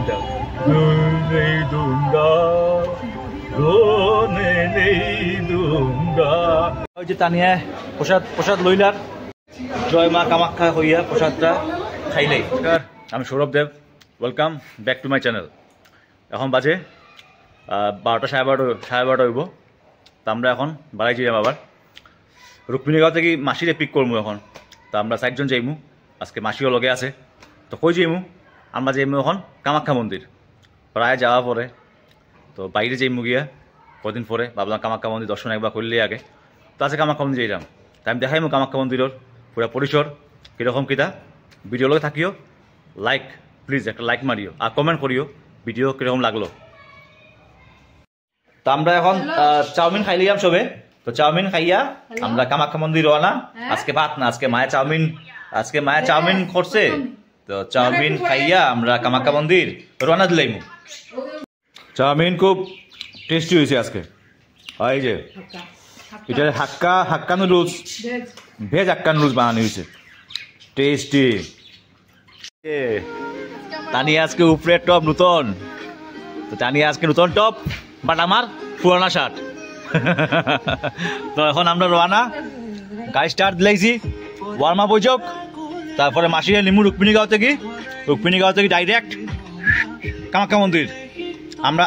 গানটা নেই দুঙ্গা রোনে নেই দুঙ্গা। ওই যে তানিয়া প্রসাদ লইলার জয় মা কামাখ্যা হইয়া প্রসাদটা খাইলেই। আমি Sourav Dev, welcome back to my channel. এখন বাজে 12টা সাড়ে 12টা হইব। তা আমরা এখন বাড়াই যাইম আবার রুক্মিণীগাঁও থেকে মাসিরে পিক করবো এখন। তা আমরা 4 জন যাইমু, আজকে মাসিও লগে আছে। তো কই যাইমু? আমরা যাইমু এখন কামাখ্যা মন্দির। প্রায় যাওয়া পরে তো বাইরে যাইমু গিয়া কদিন পরে ভাবলাম কামাখ্যা মন্দির দর্শন একবার করলে আগে। তো আজকে কামাখ্যা মন্দির যাইলাম, তাই আমি দেখাইমু কামাখ্যা মন্দিরের পুরা পরিসর কীরকম কিতা। ভিডিও লগে থাকিও, লাইক প্লিজ একটা লাইক মারিও আর কমেন্ট করিও ভিডিও কীরকম লাগলো। তো আমরা এখন চাউমিন খাইলাম সবে। তো চাউমিন খাইয়া আমরা কামাখ্যা মন্দির রওনা। আজকে ভাত না, আজকে মায়ের চাউমিন করছে। তো চাউমিন খাইয়া আমরা কামাখ্যা মন্দির রওনা দিলাইমু। চাউমিন খুব টেস্টি হয়েছে আজকে। এই যে এটা হাক্কা নুডলস, ভেজ হাক্কা নুডলস বানানো হয়েছে, টেস্টি। তানিয়া আজকে উপরে টপ নতুন, তো তানিয়া আজকে নতুন টপ বাট আমার পুরানা শার্ট। তো এখন আমরা রওনা, গাড়ি স্টার্ট দিলাইছি, ওয়ার্ম আপ হয়ে যাক। তারপরে মাসিরা নিমু রুক্মিণীগাঁও থেকে ডাইরেক্ট কামাখ্যা মন্দির।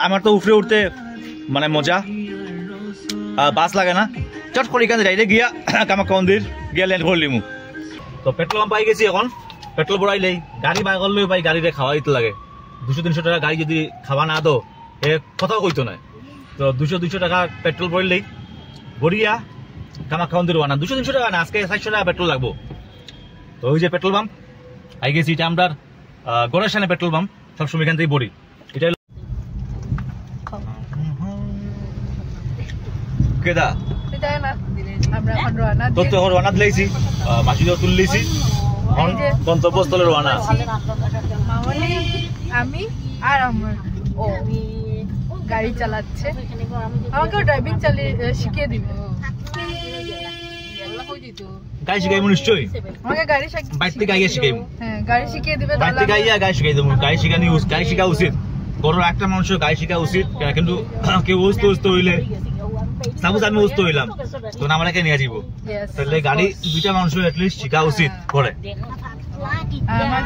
আমার তো উপরে উঠতে মানে মজা, বাস লাগে না, চট করে এখানে ডাইরেক্ট গিয়া কামাখ্যা মন্দির গিয়া ল্যান্ড করে লিমু। তো পেট্রোল পাম্প পাই গেছি, এখন পেট্রোল ভরাইলেই গাড়ি বাই করলেও ভাই গাড়িতে খাওয়া দিতে লাগে। 200-300 টাকা গাড়ি যদি খাওয়া না দো এ কথাও কইতো না। তো 200 টাকা পেট্রোল ভরলেই ভরিয়া কামাখ্যা মন্দির রওনা। 200-300 টাকা না, আজকে 400 টাকা পেট্রোল লাগবো। তো ওই যে পেট্রোল পাম্প আই গেছি, এটা আমরা গড়ের সামনে পেট্রোল পাম্প, সবসময় এখান থেকে ভরি। এটা কেদা তো রওনা দিলাইছি, মাসিও তুললেছি, গন্তব্যস্থলে রওনা। আমি আর আমার গাড়ি চালাচ্ছে, আমাকেও ড্রাইভিং শিখিয়ে দিবে। গাড়ি শিখাইবো নিশ্চয়ই, আমাকে গাড়ি শিখাইবো। হ্যাঁ, গাড়ি শিখিয়ে দিবে, গাড়ি শিখাই দেবো। গাড়ি শিখা উচিত, বড় একটা মানুষের গাড়ি শিখা উচিত। কিন্তু কেউ অসুস্থ হইলে, সাপোজ আমি অসুস্থ হইলাম, তখন আমাকে নিয়ে যাবো, তাহলে গাড়ি 2টা মানুষের এটলিস্ট শিখা উচিত করে। আমার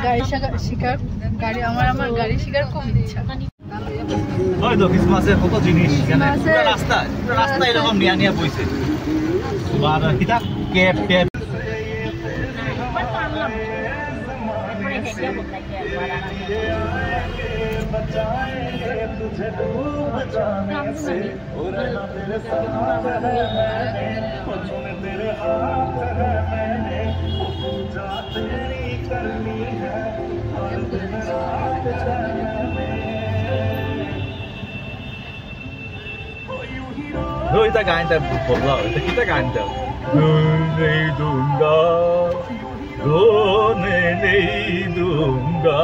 গাড়ি শিখার খুব ইচ্ছা। হয়তো ক্রিসমাসের কত জিনিস রাস্তা এরকম নিয়ে বইছে। ক্যাব এটা গানটা বদলাও, এটা কিটা গানটা নেই দুঙ্গা রোনে নেই দুঙ্গা।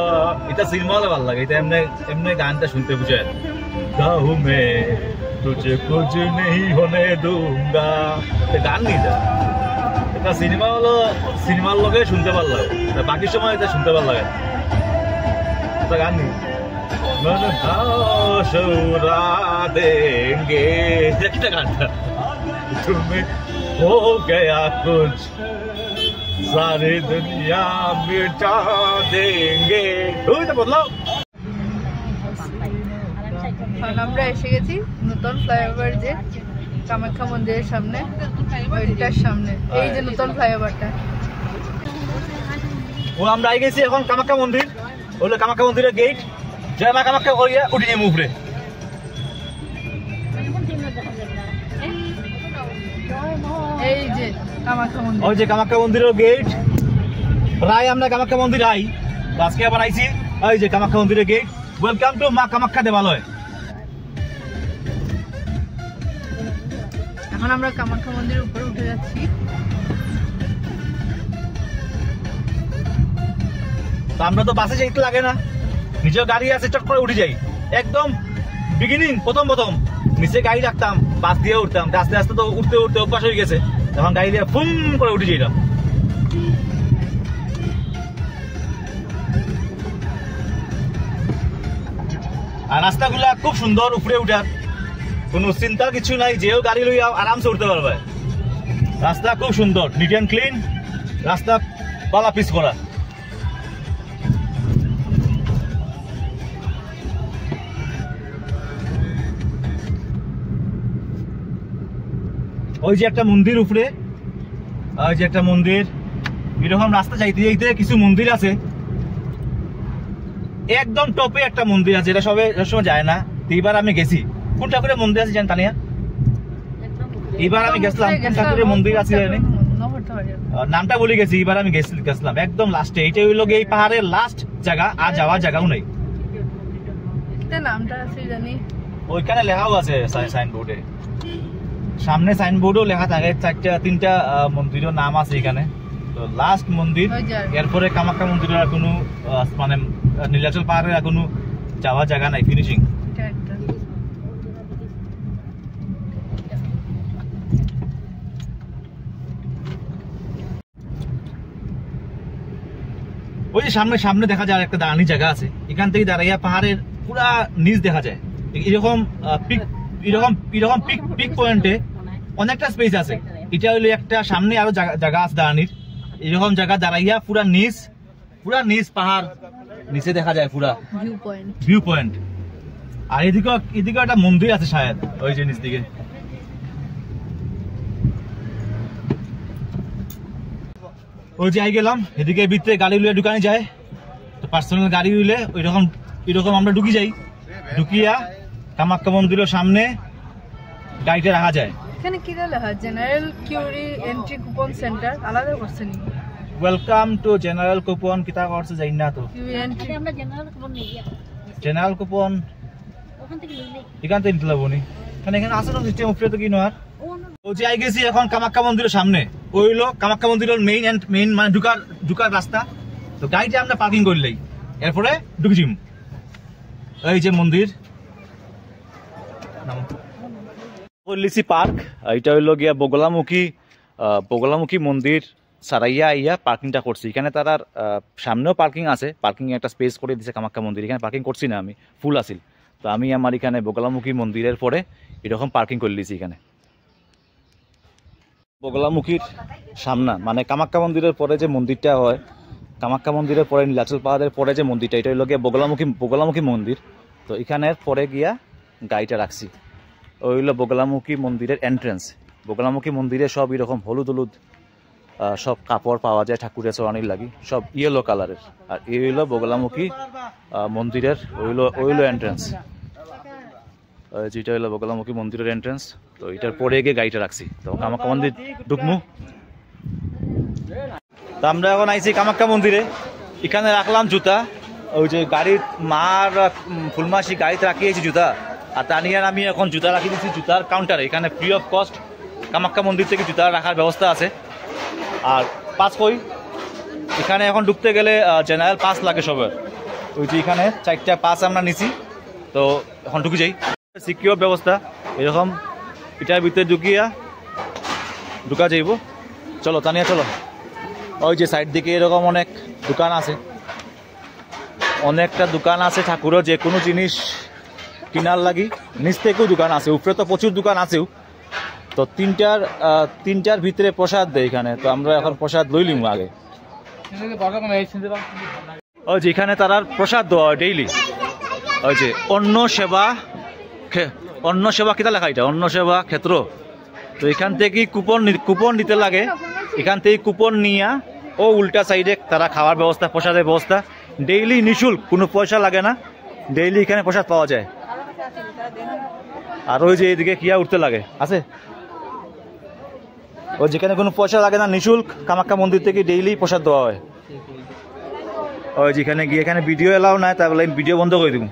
এটা সিনেমা হলে ভালো লাগে, এটা এমনি গানটা শুনতে বুঝায়। গাও মে তুঝে কুছ নেই হোনে দুঙ্গা, গান নেই এটা সিনেমা হলো, সিনেমার লগে শুনতে ভালো লাগে, বাকি সময় এটা শুনতে ভালো লাগে। এটা গান নেই সৌরা দেঙ্গে, একটা গানটা তুমি हो गया कुछ सारी दुनिया मिटा देंगे। বদলাও। আমরা এসে গেছি নতুন ফ্লাইওভার, যে কামাখ্যা মন্দিরের সামনে, ওইটার সামনে, এই যে নতুন ফ্লাইওভারটা। আমরা আই গেছি এখন কামাখ্যা মন্দির, হলো কামাখ্যা মন্দিরের গেট। জয় মা কামাখ্যা করিয়া উঠে যাবো উপরে। এই যে কামাখ্যা মন্দির, ওই যে কামাখ্যা মন্দিরের গেট। প্রায় আমরা কামাখ্যা মন্দির আই, আজকে আবার আইছি। ওই যে কামাখ্যা মন্দিরের গেট। ওয়েলকাম টু মা কামাখ্যা দেবালয়। এখন আমরা কামাখ্যা মন্দিরের উপরে উঠে যাচ্ছি। তো আমরা তো বাসে যাইতে লাগে না, নিজের গাড়ি আছে, চট করে উঠে যাই। একদম বিগিনিং প্রথম নিচে গাড়ি রাখতাম, বাস দিয়ে উঠতাম, আস্তে আস্তে তো উঠতে অভ্যাস হয়ে গেছে, এখন গাড়ি দিয়ে ফুম করে উঠে যাইলাম। আর রাস্তাগুলা খুব সুন্দর, উপরে উঠার কোনো চিন্তার কিছু নাই, যেও গাড়ি লই আরামসে উঠতে পারবে। রাস্তা খুব সুন্দর, নিট অ্যান্ড ক্লিন, রাস্তা পালা পিস করা। ওই যে একটা মন্দির উপরে, ওই যে একটা মন্দির, এরকম রাস্তা যাইতে যাইতে কিছু মন্দির আছে, একদম টপে একটা মন্দির আছে, এটা সবসময় যায় না। এবার আমি গেছি, কোন ঠাকুরের মন্দির আছে জানেন তানিয়া? এবার আমি গেছিলাম, কোন ঠাকুরের মন্দির আছে নামটা বলে গেছি। এবার আমি গেছিলাম একদম লাস্টে, এইটা হইল এই পাহাড়ের লাস্ট জায়গা, আর যাওয়ার জায়গাও নেই। নামটা আছে জানি, ওইখানে লেখাও আছে সাইনবোর্ডে, সামনে সাইনবোর্ডও লেখা থাকে, 4-3টা মন্দিরের নাম আছে এখানে। তো লাস্ট মন্দির, এরপরে কামাখ্যা মন্দিরের কোনো মানে নীলাচল পাহাড়ের কোনো যাওয়ার জায়গা নাই, ফিনিশিং। ওই যে সামনে সামনে দেখা যায় একটা দাঁড়ানি জায়গা আছে, এখান থেকে দাঁড়াইয়া পাহাড়ের পুরা নিচ দেখা যায়। এরকম পিক পয়েন্টে অনেকটা স্পেস আছে। এটা হইলো একটা, সামনে আরো জায়গা আছে দাঁড়ানির, এরকম জায়গা দাঁড়াইয়া পুরা নিচ পাহাড় নিচে দেখা যায়, পুরা ভিউ পয়েন্ট। আর এদিকে একটা মন্দির আছে শায়দ, ওই যে নিচ দিকে। ওই যে আই গেলাম, এদিকে ভিতরে গাড়ি উলে ঢুকানি যায়, তো পার্সোনাল গাড়ি উলে এরকম আমরা ঢুকি যাই, ঢুকিয়া কামাখ্যা মন্দিরের সামনে গাড়িটা রাখা যায়। এখানে কি লেখা? General query entry coupon centre আলাদা করছে নি? ওয়েলকাম টু জেনারেল কুপন, কিতা করছে যাই না তো। আমরা জেনারেল কুপন নেই, জেনারেল কুপন ওখান থেকে লইলে এখান থেকে নিতে লাগবো নি, এখানে আছে না সিস্টেম উপরে, তো কি নয়। ও যে আই গেছি এখন কামাখ্যা মন্দিরের সামনে, ওই হলো কামাখ্যা মন্দিরের মেইন মানে ঢুকার রাস্তা। তো গাড়িটা আমরা পার্কিং করলেই এরপরে ঢুকছিম। এই যে মন্দির লিসি পার্ক, এটা হইলো গিয়া বগলামুখী মন্দির সারাইয়া আইয়া পার্কিংটা করছি। এখানে তার সামনেও পার্কিং আছে, পার্কিং একটা স্পেস করে দিছে কামাখ্যা মন্দির। এখানে পার্কিং করছি না আমি, ফুল আছিল। তো আমি আমার এখানে বগলামুখী মন্দিরের পরে এরকম পার্কিং করে লিছি। এখানে বগলামুখীর সামনা মানে কামাখ্যা মন্দিরের পরে যে মন্দিরটা হয়, কামাখ্যা মন্দিরের পরে নীলাচল পাহাড়ের পরে যে মন্দিরটা, এটা হইলো গিয়া বগলামুখী মন্দির। তো এখানের পরে গিয়া গাড়িটা রাখছি। ওই হইলো বগলামুখী মন্দিরের এন্ট্রেন্স। বগলামুখী মন্দিরে সব এরকম হলুদ সব কাপড় পাওয়া যায় ঠাকুরের চড়ানির লাগি, সব ইয়েলো কালারের। আর এই হইলো বগলামুখী মন্দিরের ওইলো এন্ট্রেন্স, যেটা হইলো বগলামুখী মন্দিরের এন্ট্রেন্স। তো এটার পরে গিয়ে গাড়িটা রাখছি। তো কামাখ্যা মন্দির ঢুকমু। তো আমরা এখন আইছি কামাখ্যা মন্দিরে, এখানে রাখলাম জুতা। ওই যে গাড়ির মার ফুলমাসি গাড়িতে রাখিয়েছি জুতা, আর তানিয়ার আমি এখন জুতা রাখি দিচ্ছি জুতার কাউন্টারে। এখানে ফ্রি অফ কস্ট কামাখ্যা মন্দির থেকে জুতা রাখার ব্যবস্থা আছে। আর পাস কই, এখানে এখন ঢুকতে গেলে জেনারেল পাস লাগে সবার। ওই যে এখানে 4টা পাস আমরা নিছি, তো এখন ঢুকে যাই। সিকিউর ব্যবস্থা এরকম, এটার ভিতরে ঢুকা যাইব। চলো তানিয়া চলো। ওই যে সাইড দিকে এরকম অনেক দোকান আছে, অনেকটা দোকান আছে ঠাকুরের যে কোনো জিনিস কিনার লাগি। নিচ থেকেও দোকান আছে, উপরে তো প্রচুর দোকান আছেও। তো তিনটার ভিতরে প্রসাদ দেয় এখানে। তো আমরা এখন প্রসাদ লইলিম আগে। ওই যে এখানে তারা প্রসাদ দেওয়া হয় ডেইলি। ওই যে অন্ন সেবা কিতা লেখা, এটা অন্ন সেবা ক্ষেত্র। তো এখান থেকে কুপন নিতে লাগে, এখান থেকে কুপন নিয়া ও উল্টা সাইডে তারা খাওয়ার ব্যবস্থা, প্রসাদের ব্যবস্থা ডেইলি নিঃশুল্ক, কোনো পয়সা লাগে না। ডেইলি এখানে প্রসাদ পাওয়া যায়। আর ওই যে এদিকে কিয়া উঠতে লাগে আছে, ওই যেখানে কোনো পয়সা লাগে না, নিঃশুল্ক কামাখ্যা মন্দির থেকে ডেইলি প্রসাদ দেওয়া হয়। ওই যেখানে গিয়ে এখানে ভিডিও এলাও নাই, তাহলে ভিডিও বন্ধ করে দিব।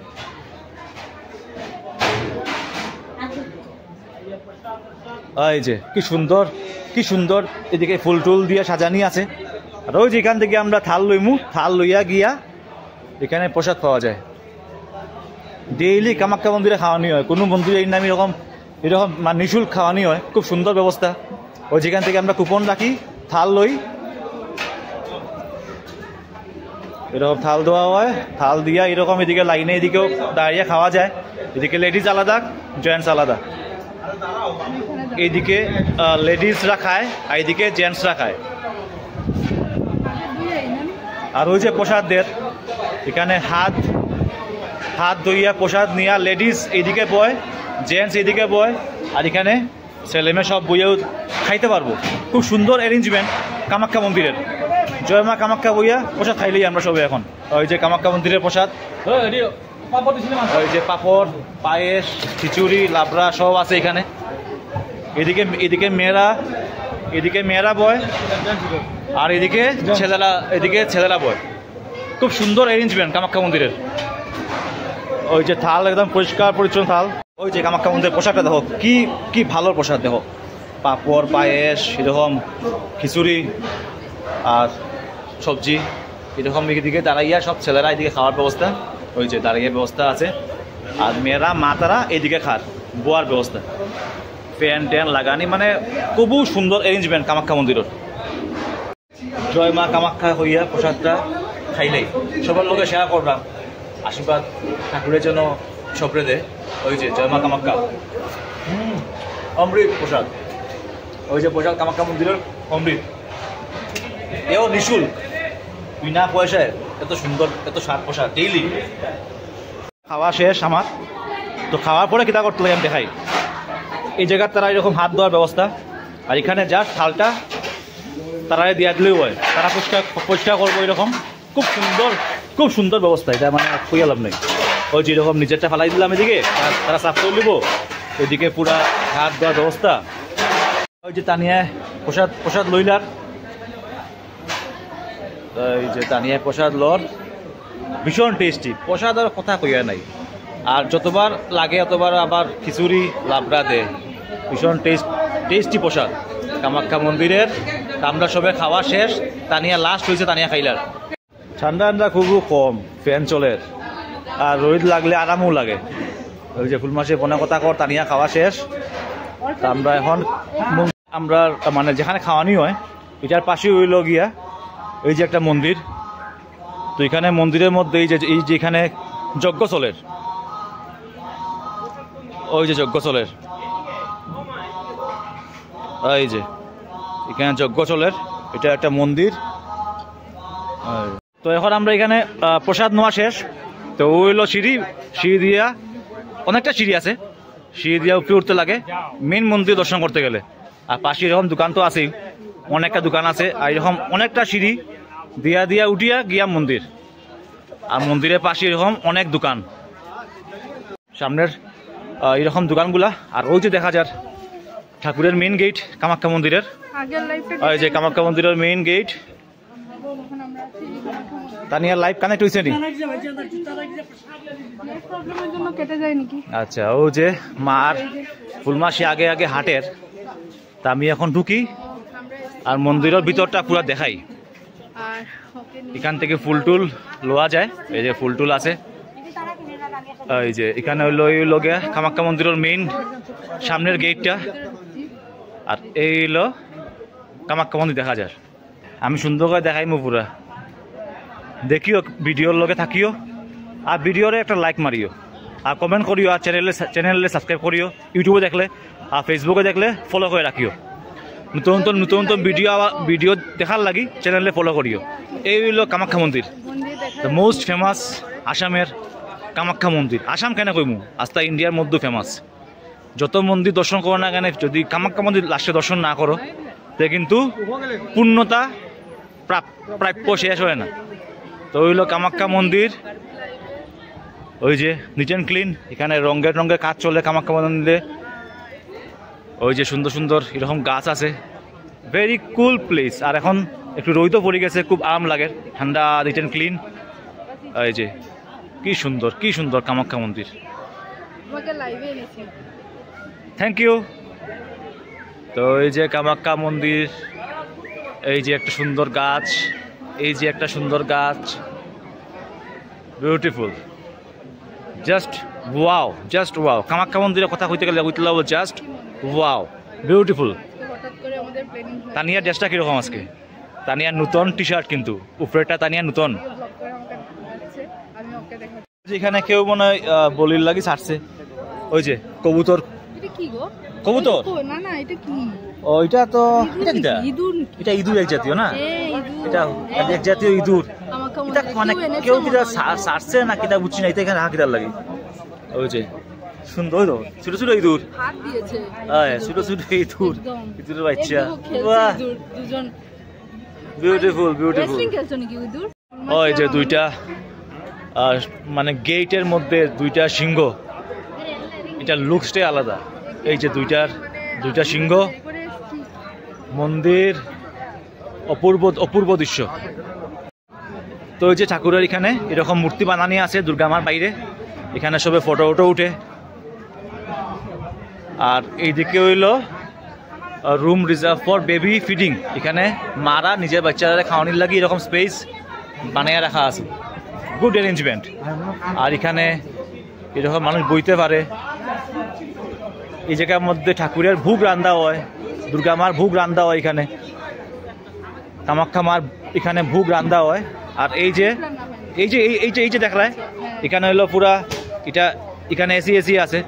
এই যে কি সুন্দর এদিকে ফুল টুল দিয়ে সাজানি আছে। আর ওই যে এখান থেকে আমরা থাল লইয়া গিয়া এখানে প্রসাদ পাওয়া যায়। ডেইলি কামাখ্যা মন্দিরে খাওয়ানি হয়, কোনো মন্দিরে এই নাম এরকম মানে নিঃশুল্ক খাওয়ানি হয়। খুব সুন্দর ব্যবস্থা। ওই যেখান থেকে আমরা কুপন রাখি, থাল লই, এরকম থাল দেওয়া হয়, থাল দিয়া এরকম এদিকে লাইনে এদিকেও দাঁড়িয়ে খাওয়া যায়। এদিকে লেডিস আলাদা, জেন্টস আলাদা। এইদিকে লেডিসরা খায় আর এইদিকে জেন্টসরা খায়। আর ওই যে প্রসাদদের এখানে হাত ধুইয়া প্রসাদ নিয়া লেডিস এইদিকে বয়, জেন্টস এইদিকে বয়, আর এখানে ছেলেমেয়ে সব বইয়েও খাইতে পারবো। খুব সুন্দর অ্যারেঞ্জমেন্ট কামাখ্যা মন্দিরের। জয় মা কামাখ্যা বইয়া প্রসাদ খাইলেই আমরা সবাই এখন। ওই যে কামাখ্যা মন্দিরের প্রসাদ, ওই যে পাপড়, পায়েস, খিচুড়ি, লাবড়া সব আছে এখানে। এদিকে মেয়েরা বয় আর এদিকে ছেলেরা বয়। খুব সুন্দর অ্যারেঞ্জমেন্ট কামাখ্যা মন্দিরের। ওই যে থাল একদম পরিষ্কার পরিচ্ছন্ন থাল। ওই যে কামাখ্যা মন্দিরের প্রসাদটা দেখো, কি ভালো প্রসাদ দেখো। পাপড়, পায়েস, এরকম খিচুড়ি আর সবজি এরকম এদিকে দাঁড়াইয়া সব ছেলেরা এদিকে খাওয়ার ব্যবস্থা, ওই যে দাঁড়িয়ে ব্যবস্থা আছে। আর মেয়েরা মাতারা এইদিকে খার বোয়ার ব্যবস্থা, ফ্যান ট্যান লাগানি, মানে খুবই সুন্দর অ্যারেঞ্জমেন্ট কামাখ্যা মন্দিরের। জয় মা কামাখ্যা হইয়া প্রসাদটা খাইলেই সবার লোকে শেয়ার করলাম, আশীর্বাদ ঠাকুরের জন্য সবরে দেয়। ওই যে জয় মা কামাখ্যা অমৃত প্রসাদ, ওই যে প্রসাদ কামাখ্যা মন্দিরের অমৃত, এও নিঃশুল্ক, বিনা পয়সায় এত সুন্দর এত স্বাদ প্রসাদ ডেইলি। খাওয়া শেষ আমার, তো খাওয়ার পরে কিতা করতে লাগে আমি দেখাই। এই জায়গার তারা এরকম হাত ধোয়ার ব্যবস্থা, আর এখানে জাস্ট থালটা তারা দিয়া দিলেও হয়, তারা পরিষ্কার করবো এরকম। খুব সুন্দর ব্যবস্থা, এটা মানে খুঁজে লাভ নেই। ওই যেরকম নিজেরটা ফেলাই দিলাম এদিকে, তারা সাফ করে নিব, এদিকে পুরা হাত ধোয়ার ব্যবস্থা। ওই যে তানিয়ায় প্রসাদ লইলার, এই যে তানিয়ায় প্রসাদ লর, ভীষণ টেস্টি প্রসাদ, আর কথা কইয়া নাই। আর যতবার লাগে অতবার আবার খিচুড়ি লাবড়া দেয়, ভীষণ টেস্টি প্রসাদ কামাখ্যা মন্দিরের। আমরা সবাই খাওয়া শেষ, তানিয়া লাস্ট হয়েছে, তানিয়া খাইলার। ঠান্ডা খুবই কম, ফ্যান চলে, আর রোদ লাগলে আরামও লাগে। ওই যে ফুল মাসে বনে কথা কর, তানিয়া খাওয়া শেষ। আমরা এখন আমরা মানে যেখানে খাওয়ানি হয় এটার পাশে হইল গিয়া এই যে একটা মন্দির। তো এখানে মন্দিরের মধ্যে এই যে এখানে যজ্ঞ চলের, ওই যে যজ্ঞ চলের, এই যে এখানে যজ্ঞ চলের, এটা একটা মন্দির। তো এখন আমরা এখানে প্রসাদ নেওয়া শেষ। তো ওইলো সিঁড়ি দিয়া, অনেকটা সিঁড়ি আছে, সিঁড়ি দিয়া উপরে উঠতে লাগে মেন মন্দির দর্শন করতে গেলে। আর পাশে এরকম দোকান তো আছেই, অনেকটা দোকান আছে, আর এরকম অনেকটা সিঁড়ি দিয়া উঠিয়া গিয়া মন্দির। আর মন্দিরের পাশে এরকম অনেক দোকান, সামনের এরকম দোকানগুলা। আর ওই যে দেখা যার ঠাকুরের মেইন গেট কামাখ্যা মন্দিরের, ওই যে কামাখ্যা মন্দিরের মেইন গেট। তানিয়ার লাইভ কানেক্ট হয়েছে নি? আচ্ছা, ও যে মার ফুলমাসি আগে হাটের, তা আমি এখন ঢুকি আর মন্দিরের ভিতরটা পুরো দেখাই। এখান থেকে ফুল টুল লোয়া যায়, এই যে ফুল টুল আছে। এই যে এখানে হইলো লগে কামাখ্যা মন্দিরের মেইন সামনের গেটটা, আর এই হইলো কামাখ্যা মন্দির দেখা যায়। আমি সুন্দর করে দেখাইমু পুরা, দেখিও, ভিডিওর লগে থাকিও, আর ভিডিওরে একটা লাইক মারিও, আর কমেন্ট করিও, আর চ্যানেলে সাবস্ক্রাইব করিও। ইউটিউবে দেখলে আর ফেসবুকে দেখলে ফলো করে রাখিও। নতুন ভিডিও দেখার লাগি চ্যানেলে ফলো করিও। এই হইল কামাখ্যা মন্দির, দ্য মোস্ট ফেমাস আসামের কামাখ্যা মন্দির। আসাম কেন কইমু, আস্তা ইন্ডিয়ার মধ্যে ফেমাস। যত মন্দির দর্শন করো না কেন, যদি কামাখ্যা মন্দির লাস্টে দর্শন না করো তে কিন্তু পূর্ণতা প্রাপ্য শেষ হয় না। তো হইল কামাখ্যা মন্দির, ওই যে নিট অ্যান্ড ক্লিন, এখানে রঙের কাজ চলে কামাখ্যা মন্দিরে। ওই যে সুন্দর এরকম গাছ আছে, ভেরি কুল প্লেস। আর এখন একটু রোদও পড়ে গেছে, খুব আরাম লাগে, ঠান্ডা, নিট অ্যান্ড ক্লিন। এই যে কি সুন্দর কামাখ্যা মন্দির। Thank you. তো এই যে কামাখ্যা মন্দির, এই যে একটা সুন্দর গাছ, এই যে একটা সুন্দর গাছ, বিউটিফুল, জাস্ট ওয়াও। কামাখ্যা মন্দিরের কথা কইতে গেলে জাস্ট ওয়াও, বিউটিফুল। তানিয়ার ড্রেসটা কিরকম আজকে? তানিয়ার নতুন টি শার্ট, কিন্তু উপরেটা তানিয়ার নতুন, এখানে কেউ মনে হয় বলির লাগি ছাড়ছে ওই যে কবুতর কবুতর ও এটা তো এটা ইঁদুর এক জাতীয় না এটা এক জাতীয় ইঁদুর এটা মানে কেউ কিটা ছাড়ছে না কিটা বুঝছি না এটা এখানে হাঁকিদার লাগে ওই যে সুন্দর তো ছোট ছোট ইঁদুর ছোট ছোট ইঁদুর ইঁদুরের বাচ্চা বাহ বিউটিফুল বিউটিফুল ওই যে দুইটা মানে গেটের মধ্যে দুইটা সিংহ এটা লুকসটাই আলাদা এই যে দুইটা সিংহ মন্দির অপূর্ব অপূর্ব দৃশ্য তো এই যে ঠাকুরের এখানে এরকম মূর্তি বানানি আছে দুর্গা মার বাইরে এখানে সবে ফটো ফটো উঠে আর এইদিকে হইলো room reserve for baby feeding এখানে মারা নিজের বাচ্চারা খাওয়ানির লাগি এরকম স্পেস বানিয়ে রাখা আছে গুড অ্যারেঞ্জমেন্ট আর এখানে এরকম মানুষ বইতে পারে এই জায়গার মধ্যে ঠাকুরের ভোগ রান্দা হয় দুর্গা মার ভোগ রান্দা হয় এখানে কামাখ্যা মার এখানে ভোগ রান্দা হয় আর এই যে দেখলায় এখানে হলো পুরা এটা এখানে এসি আছে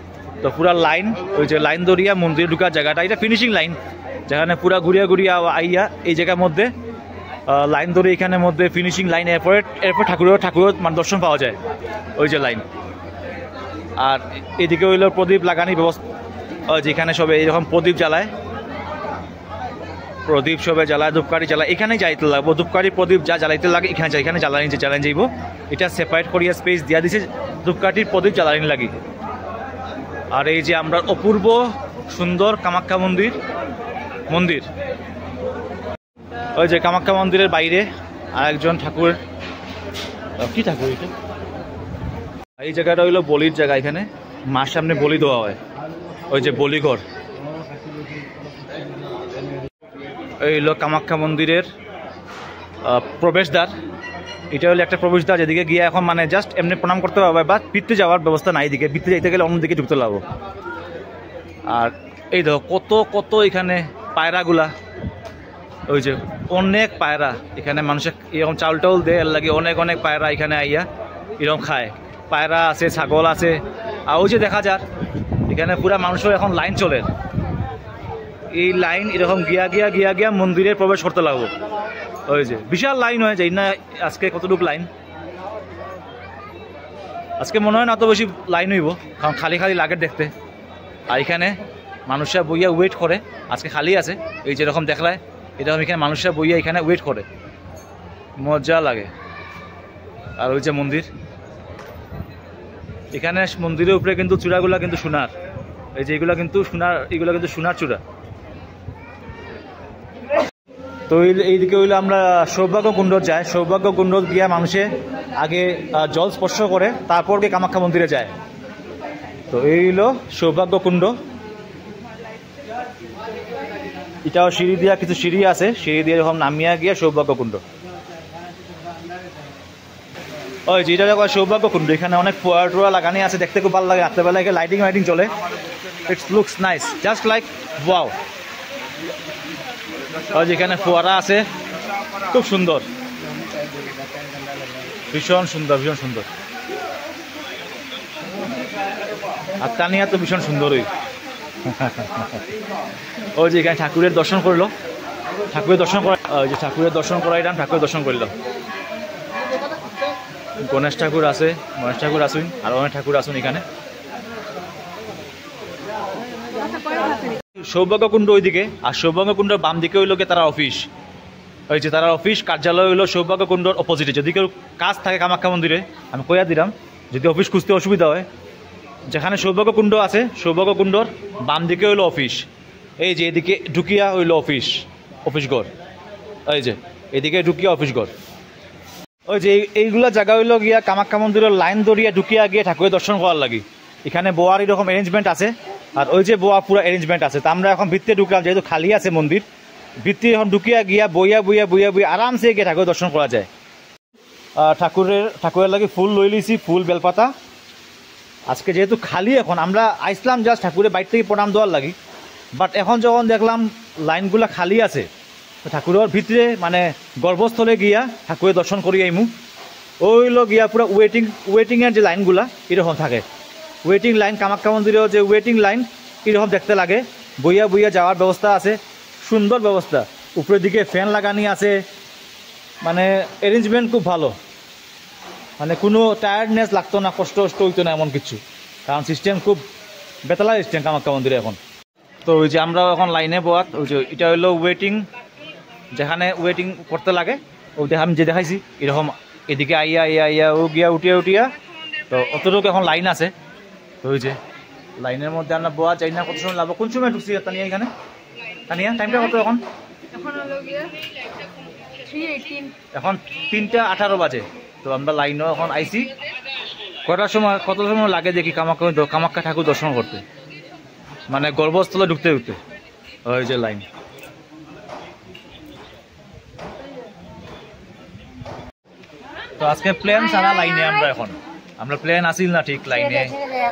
তো পুরা লাইন ওই যে লাইন দরিয়া মন্দির ঢুকার জায়গাটা এটা ফিনিশিং লাইন যেখানে পুরা ঘুরিয়া আইয়া এই জায়গার মধ্যে লাইন ধরে এখানের মধ্যে ফিনিশিং লাইন এরপর ঠাকুরের মানে দর্শন পাওয়া যায় ওই যে লাইন আর এদিকে হইলো প্রদীপ লাগানি ব্যবস্থা যেখানে সবে এইরকম প্রদীপ জ্বালায় ধূপকাঠি জ্বালায় এখানে যাইতে লাগবো ধূপকাঠি প্রদীপ যা জ্বালাইতে লাগে এখানে জ্বালানি যাইব এটা সেপারেট করিয়া স্পেস দিয়া দিছে ধূপকাঠির প্রদীপ জ্বালানি লাগি আর এই যে আমরা অপূর্ব সুন্দর কামাখ্যা মন্দির ওই যে কামাখ্যা মন্দিরের বাইরে আরেকজন ঠাকুর কি ঠাকুর এটা এই জায়গাটা হইলো বলির জায়গা এখানে মার সামনে বলি দেওয়া হয় ওই যে বলিঘর এই হলো কামাখ্যা মন্দিরের প্রবেশদ্বার এটা হলো একটা প্রবেশদ্বার যেদিকে গিয়ে এখন মানে জাস্ট এমনি প্রণাম করতে হবে বা ভিতরে যাওয়ার ব্যবস্থা নাই এদিকে ভিতরে যাইতে গেলে অন্যদিকে ঢুকতে লাগবো আর এই দেখো কত এখানে পায়রাগুলা ওই যে অনেক পায়রা এখানে মানুষের এরকম চাউল টাউল দেয় এর লাগে অনেক পায়রা এখানে আইয়া এরকম খায় পায়রা আছে ছাগল আছে আর ওই যে দেখা যার এখানে পুরা মানুষের এখন লাইন চলে এই লাইন এরকম গিয়া মন্দিরে প্রবেশ করতে লাগবো ওই যে বিশাল লাইন হয় যাই না আজকে কতটুকু লাইন আজকে মনে হয় না অত বেশি লাইন হইব কারণ খালি লাগে দেখতে আর এখানে মানুষরা বইয়া ওয়েট করে আজকে খালি আছে এই যেরকম দেখলায় এরকম এখানে মানুষরা বইয়া এখানে ওয়েট করে মজা লাগে আর ওই যে মন্দির এখানে মন্দিরের উপরে কিন্তু চূড়াগুলা কিন্তু সোনার এই যে এগুলো কিন্তু সোনার চূড়া তো এইদিকে হইলো আমরা সৌভাগ্য কুণ্ড যাই সৌভাগ্য কুণ্ড গিয়া মানুষে আগে জল স্পর্শ করে তারপর গিয়ে কামাখ্যা মন্দিরে যায় তো এই হইলো সৌভাগ্য কুণ্ড এটাও সিঁড়ি দিয়া কিছু সিঁড়ি আছে সিঁড়ি দিয়ে এরকম নামিয়া গিয়া সৌভাগ্য কুণ্ড ওই যেটা দেখো সৌভাগ্য কুণ্ড এখানে অনেক ফোয়ারা টোয়া লাগানি আছে দেখতে খুব ভালো লাগে রাত্রেবেলা লাইটিং চলে it's looks nice just like wow ওই যেখানে ফোয়ারা আছে খুব সুন্দর ভীষণ সুন্দর আর তানিয়া তো ভীষণ সুন্দরই ওই যে এখানে ঠাকুরের দর্শন করলো ঠাকুরের দর্শন করাইলাম ঠাকুরের দর্শন করলো গণেশ ঠাকুর আসুন আর অনেক ঠাকুর আসুন এখানে সৌভাগ্য কুণ্ড ওইদিকে আর সৌভাগ্য কুণ্ডের বাম দিকে হইল তারা অফিস ওই যে তারা অফিস কার্যালয় হইলো সৌভাগ্য কুণ্ডর অপোজিটে যদি কেউ কাজ থাকে কামাখ্যা মন্দিরে আমি কইয়া দিলাম যদি অফিস খুঁজতে অসুবিধা হয় যেখানে সৌভাগ্য কুণ্ড আছে সৌভাগ্য কুণ্ডর বাম দিকে হইলো অফিস এই যে এদিকে ঢুকিয়া হইলো অফিস ঘর এই যে এদিকে ঢুকিয়া অফিস ঘর ওই যে এইগুলা জায়গা হইলো গিয়া কামাখ্যা মন্দিরের লাইন দরিয়া ঢুকিয়া গিয়ে ঠাকুরের দর্শন করার লাগি এখানে বোয়ার এরকম অ্যারেঞ্জমেন্ট আছে আর ওই যে বোয়া পুরো অ্যারেঞ্জমেন্ট আছে তা আমরা এখন ভিতরে ঢুকলাম যেহেতু খালি আছে মন্দির ভিতরে এখন ঢুকিয়া গিয়া বইয়া আরামসে গিয়ে ঠাকুরের দর্শন করা যায় ঠাকুরের লাগি ফুল লই লিছি ফুল বেলপাতা আজকে যেহেতু খালি এখন আমরা আইসলাম জাস্ট ঠাকুরের বাইর থেকে প্রণাম দেওয়ার লাগি বাট এখন যখন দেখলাম লাইনগুলা খালি আছে ঠাকুরের ভিতরে মানে গর্ভস্থলে গিয়া ঠাকুরের দর্শন করি আইমু ওই হলো গিয়া পুরো ওয়েটিংয়ের যে লাইনগুলা এরকম থাকে। ওয়েটিং লাইন কামাখ্যা মন্দিরেও যে ওয়েটিং লাইন এরকম দেখতে লাগে। বইয়া বইয়া যাওয়ার ব্যবস্থা আছে, সুন্দর ব্যবস্থা। উপরের দিকে ফ্যান লাগানি আছে, মানে অ্যারেঞ্জমেন্ট খুব ভালো, মানে কোনো টায়ার্ডনেস লাগতো না, কষ্ট হইতো না এমন কিছু, কারণ সিস্টেম খুব বেতলা সিস্টেম কামাখ্যা মন্দিরে এখন। তো ওই যে আমরা এখন লাইনে বোয়াত, ওই যে এটা হলো ওয়েটিং, যেখানে ওয়েটিং করতে লাগে ও আমি যে দেখাইছি এরকম এদিকে আইয়া ও গিয়া উঠিয়া তো অতটুকু এখন লাইন আছে। তো ওই যে লাইনের মধ্যে আমরা বোয়া যাই না, কত সময় লাগবো, কোন সময় ঢুকছি তানিয়া এখানে? তানিয়া টাইমটা কত এখন? এখন 3:18 বাজে। তো আমরা লাইনও এখন আইছি। কত সময় লাগে দেখি কামাখ্যা ঠাকুর দর্শন করতে, মানে গর্ভস্থলে ঢুকতে ওই যে লাইন। তো আজকে প্লেন ছাড়া লাইনে আমরা প্লেন আসিল না ঠিক লাইনে,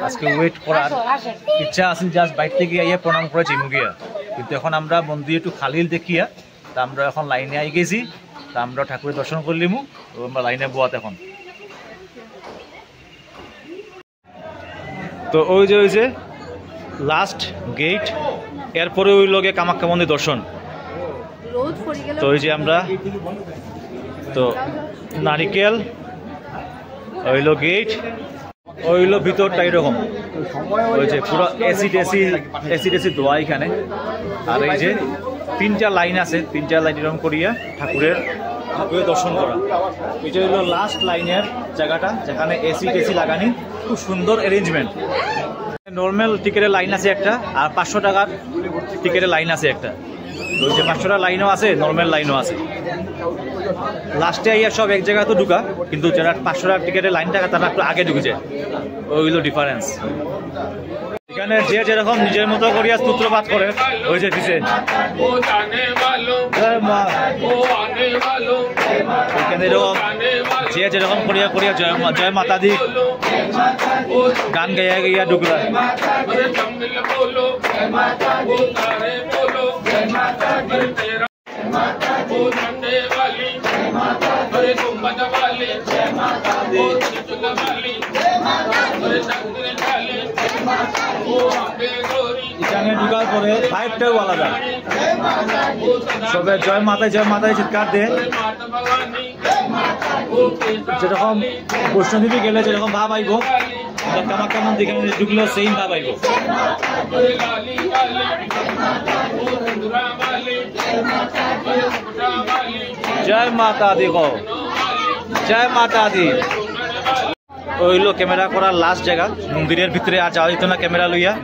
আজকে ওয়েট করার ইচ্ছা আসিল, জাস্ট বাইর থেকে আইয়া প্রণাম করে চিমুগিয়া। কিন্তু এখন আমরা মন্দির একটু খালিল দেখিয়া তা আমরা এখন লাইনে আই গেছি। তা আমরা ঠাকুরের দর্শন করলিমু, তো আমরা লাইনে বোয়াত এখন। তো ওই যে লাস্ট গেট, এরপরে ওই লগে কামাখ্যা মন্দির দর্শন। তো ওই যে আমরা তো নারিকেল ওইলো গেট, ওইলো ভিতরটা এরকম, ওই যে পুরো এসি দোয়া এখানে। আর এই যে 3টা লাইন আছে, 3টা লাইন এরকম করিয়া ঠাকুরের দর্শন করা। এটা হলো লাস্ট লাইনের জায়গাটা, যেখানে এসি লাগানি, খুব সুন্দর অ্যারেঞ্জমেন্ট। নর্মাল টিকেটের লাইন আছে একটা, আর 500 টাকার টিকেটের লাইন আছে একটা। তো ওই যে 500 টাকার লাইনও আছে, নর্মাল লাইনও আছে। লাস্টে আইয়া সব এক জায়গায় তো ঢুকা, কিন্তু যারা 500 টাকার টিকেটের লাইন টাকা তারা একটু আগে ঢুকে যায়, ওইগুলো ডিফারেন্স। এখানে যে যেরকম নিজের মতো করিয়া সূত্রপাত করে, ওই যে দিছে এখানে এরকম যে যেরকম করিয়া জয় মাতা দি গান গাইয়া ঢুকলা। এখানে ঢুকার পরে ফাইভটাও আলাদা, সবে জয় মাতায় চিৎকার দেয়। যেরকম বৈষ্ণদেবী গেলে যেরকম ভাব আইব, কামাখ্যা মন্দির এখানে ঢুকলেও সেম ভাব আইব। জয় মাতা দি গো, জয় মাতা দি। ওইলো ক্যামেরা করার লাস্ট জায়গা, মন্দিরের ভিতরে আর যাওয়া যেত না ক্যামেরা লইয়া।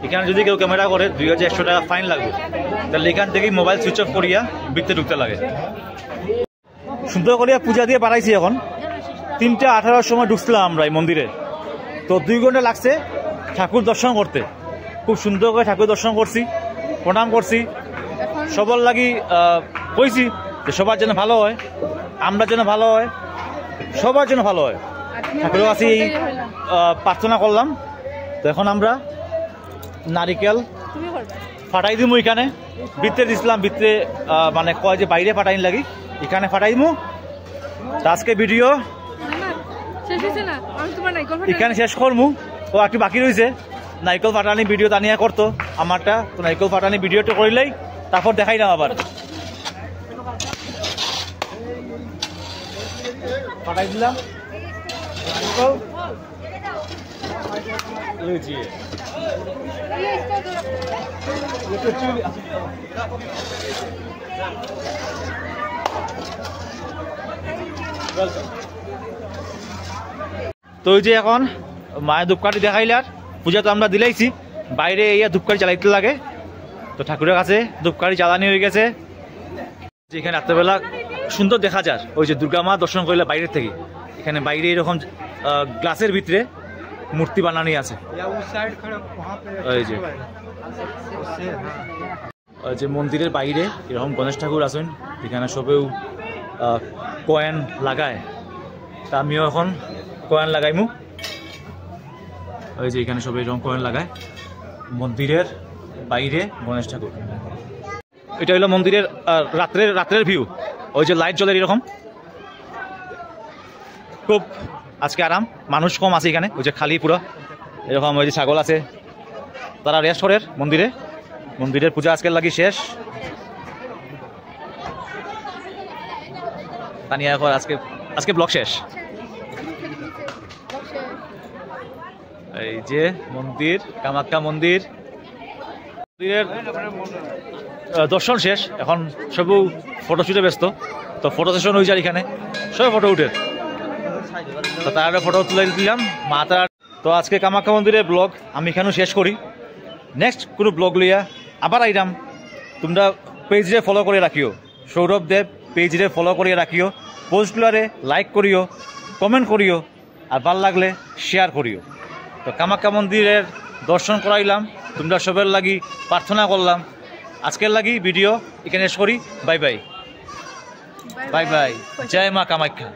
এখানে যদি কেউ ক্যামেরা করে 2100 টাকা ফাইন লাগবে। তাহলে এখান থেকেই মোবাইল সুইচ অফ করিয়া ভিতরে ঢুকতে লাগে। সুন্দর করিয়া পূজা দিয়ে বাড়াইছি। এখন 3:18 সময় ঢুকছিলাম আমরা এই মন্দিরে, তো 2 ঘন্টা লাগছে ঠাকুর দর্শন করতে। খুব সুন্দর করে ঠাকুর দর্শন করছি, প্রণাম করছি। সবার লাগি কইছি যে সবার জন্য ভালো হয়, আমরা যেন ভালো হয়, সবার জন্য ভালো হয়। ঠাকুরের কাছে প্রার্থনা করলাম। তো এখন আমরা নারিকেল ফাটাই দিমু, এখানে ভিতরে দিছিলাম, ভিতরে মানে কয় যে বাইরে ফাটাইন লাগি, এখানে ফাটাই দিমু। আজকে ভিডিও এখানে শেষ করমু। ও একটু বাকি রয়েছে নারিকেল ফাটানি ভিডিও তানিয়া করতো আমারটা, তো নারিকেল ফাটানি ভিডিওটা করিলেই তারপর দেখাই না আবার। ফাটাই দিলাম তো ওই যে এখন মায়ের ধূপকাঠি দেখাইলার, পূজা তো আমরা দিলাইছি, বাইরে ইয়া ধূপকাঠি জ্বালাইতে লাগে। তো ঠাকুরের কাছে ধূপকাঠি জ্বালানি হয়ে গেছে। যেখানে রাত্রেবেলা সুন্দর দেখা যায়, ওই যে দুর্গা মা দর্শন করলে বাইরের থেকে, এখানে বাইরে এরকম গ্লাসের ভিতরে মূর্তি বানানি আছে। ওই যে মন্দিরের বাইরে এরকম গণেশ ঠাকুর আছেন, এখানে সবেও কয়েন লাগায়। তা আমিও এখন কয়েন লাগাইমু। ওই যে এখানে সবাই এরকম কয়েন লাগায়। মন্দিরের বাইরে গণেশ ঠাকুর। এটা হলো মন্দিরের রাত্রের ভিউ। ওই যে লাইট জ্বলে এরকম, খুব আজকে আরাম, মানুষ কম আছে এখানে, ওই যে খালি পুরো এরকম, ওই যে ছাগল আছে, তারা রেস্ট করে মন্দিরে। মন্দিরের পূজা আজকের লাগি শেষ। তানিয়া এখন আজকে ব্লগ শেষ। এই যে মন্দির, কামাখ্যা মন্দির, মন্দিরের দর্শন শেষ। এখন সবু ফটোশুটে ব্যস্ত, তো ফটো সেশন হয়ে যায় এখানে, সবাই ফটো উঠে, তো তার ফটো তুলে দিলাম মাতার। তো আজকে কামাখ্যা মন্দিরের ব্লগ আমি এখানেও শেষ করি। নেক্সট কোনো ব্লগ লইয়া আবার আইরাম। তোমরা পেজরে ফলো করে রাখিও, সৌরভ দেব পেজরে ফলো করে রাখিও, পোস্টগুলারে লাইক করিও, কমেন্ট করিও, আর ভাল লাগলে শেয়ার করিও। তো কামাখ্যা মন্দিরের দর্শন করাইলাম, তোমরা সবের লাগি প্রার্থনা করলাম। আজকের লাগি ভিডিও এখানে শেষ করি। বাই বাই, বাই বাই, জয় মা কামাখ্যা।